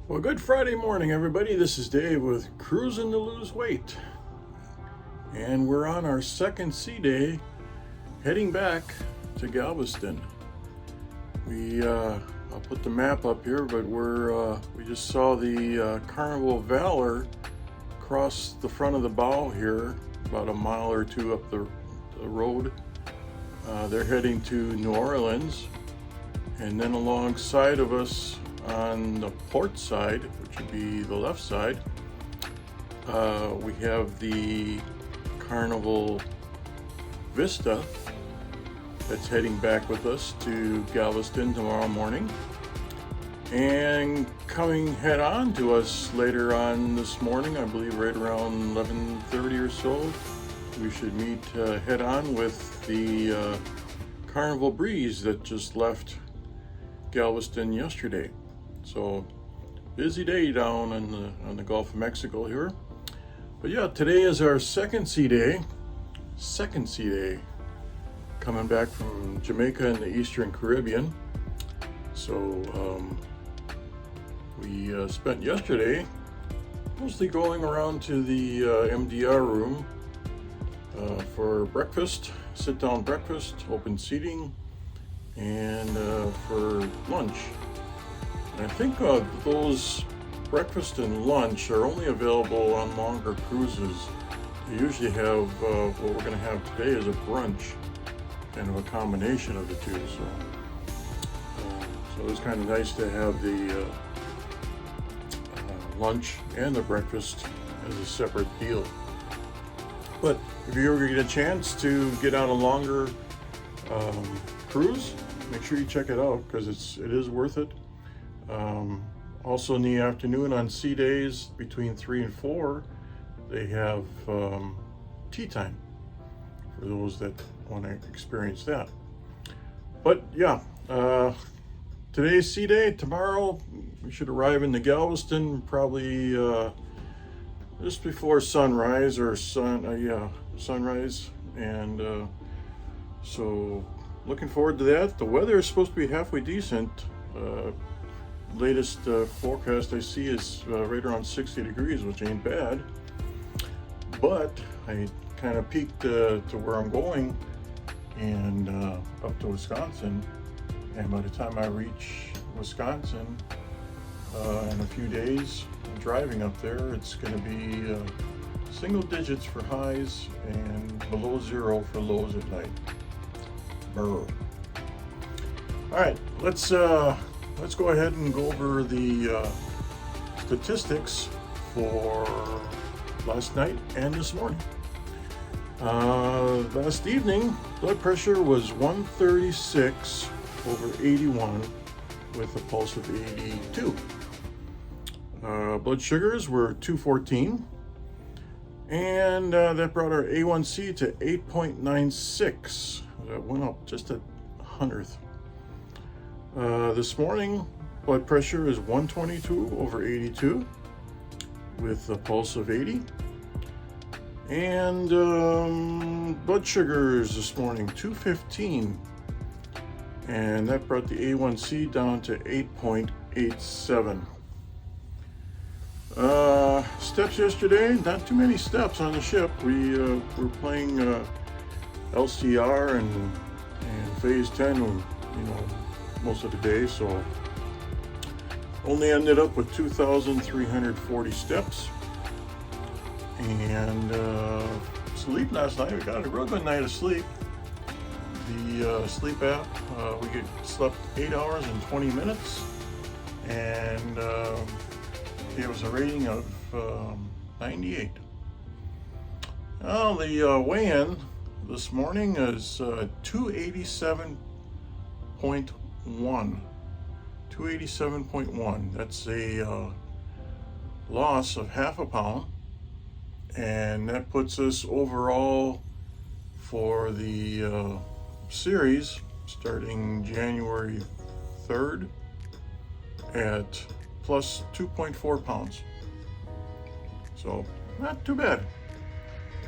Well, good Friday morning, everybody. This is Dave with Cruising to Lose Weight. And we're on our second sea day, heading back to Galveston. I'll put the map up here, but we just saw the Carnival Valor cross the front of the bow here, about a mile or two up the road. They're heading to New Orleans, and then alongside of us on the port side, which would be the left side, we have the Carnival Vista that's heading back with us to Galveston tomorrow morning. And coming head on to us later on this morning, I believe right around 11:30 or so, we should meet head on with the Carnival Breeze that just left Galveston yesterday. So busy day down on the Gulf of Mexico here. But yeah, today is our second sea day, coming back from Jamaica and the Eastern Caribbean. So we spent yesterday mostly going around to the MDR room for breakfast, sit-down breakfast, open seating, and for lunch. And I think those breakfast and lunch are only available on longer cruises. They usually have what we're going to have today is a brunch, kind of a combination of the two. So it was kind of nice to have the lunch and the breakfast as a separate deal. But if you ever get a chance to get on a longer cruise, make sure you check it out because it is worth it. Also in the afternoon on sea days between 3 and 4, they have tea time for those that want to experience that. But yeah, today's sea day. Tomorrow we should arrive in the Galveston probably just before sunrise or sunrise, and so looking forward to that. The weather is supposed to be halfway decent. Latest forecast I see is right around 60 degrees, which ain't bad. But I kind of peeked to where I'm going and up to Wisconsin. And by the time I reach Wisconsin in a few days, driving up there, it's going to be single digits for highs and below zero for lows at night. Brr. All right, let's go ahead and go over the statistics for last night and this morning. Last evening, blood pressure was 136 over 81 with a pulse of 82. Blood sugars were 214, and that brought our A1C to 8.96. That went up just a hundredth. This morning, blood pressure is 122 over 82 with a pulse of 80. And blood sugars this morning, 215. And that brought the A1C down to 8.87. Steps yesterday, not too many steps on the ship. We were playing LCR and phase 10, most of the day, so only ended up with 2,340 steps. And sleep last night, we got a real good night of sleep. The sleep app, we slept 8 hours and 20 minutes, and gave us a rating of 98. Well, the weigh-in this morning is 287.1. 287.1. That's a loss of half a pound, and that puts us overall for the series starting January 3rd at plus 2.4 pounds. So not too bad,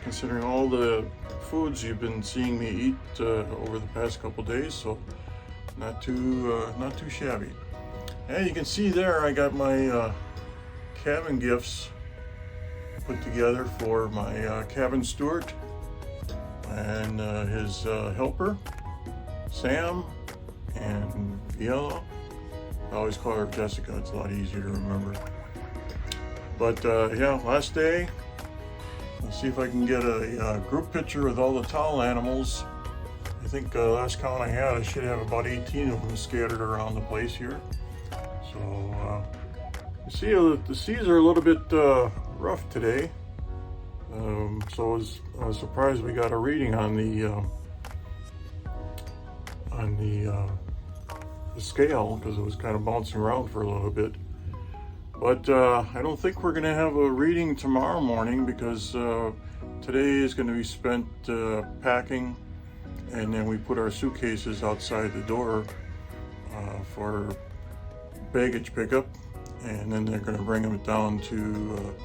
considering all the foods you've been seeing me eat over the past couple days. So not too shabby. And you can see there I got my cabin gifts put together for my cabin steward and his helper, Sam and Viella. I always call her Jessica, it's a lot easier to remember. But yeah, last day. Let's see if I can get a group picture with all the towel animals. I think last count I had, I should have about 18 of them scattered around the place here. So you see the seas are a little bit rough today. So I was surprised we got a reading on the scale, because it was kind of bouncing around for a little bit. But I don't think we're going to have a reading tomorrow morning, because today is going to be spent packing, and then we put our suitcases outside the door for baggage pickup, and then they're going to bring them down to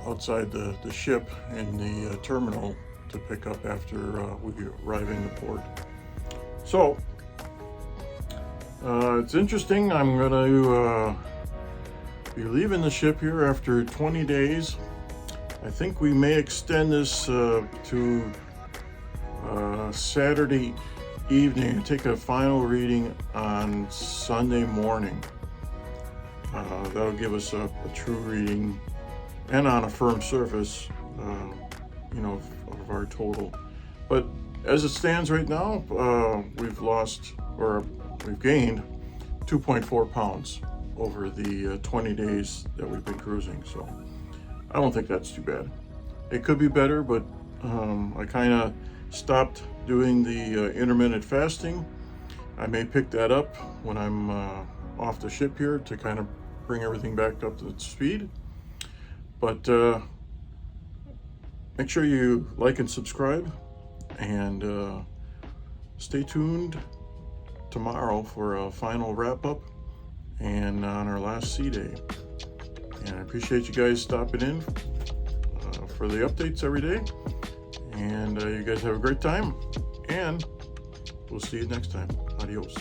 outside the ship in the terminal to pick up after we arrive in the port. So it's interesting. I'm going to be leaving the ship here after 20 days. I think we may extend this to Saturday evening and take a final reading on Sunday morning. That'll give us a true reading and on a firm surface, of our total. But as it stands right now, we've gained 2.4 pounds over the 20 days that we've been cruising. So I don't think that's too bad. It could be better, but I kind of stopped doing the intermittent fasting. I may pick that up when I'm off the ship here to kind of bring everything back up to speed. But make sure you like and subscribe, and stay tuned tomorrow for a final wrap-up and on our last sea day. And I appreciate you guys stopping in for the updates every day. And you guys have a great time, and we'll see you next time. Adios.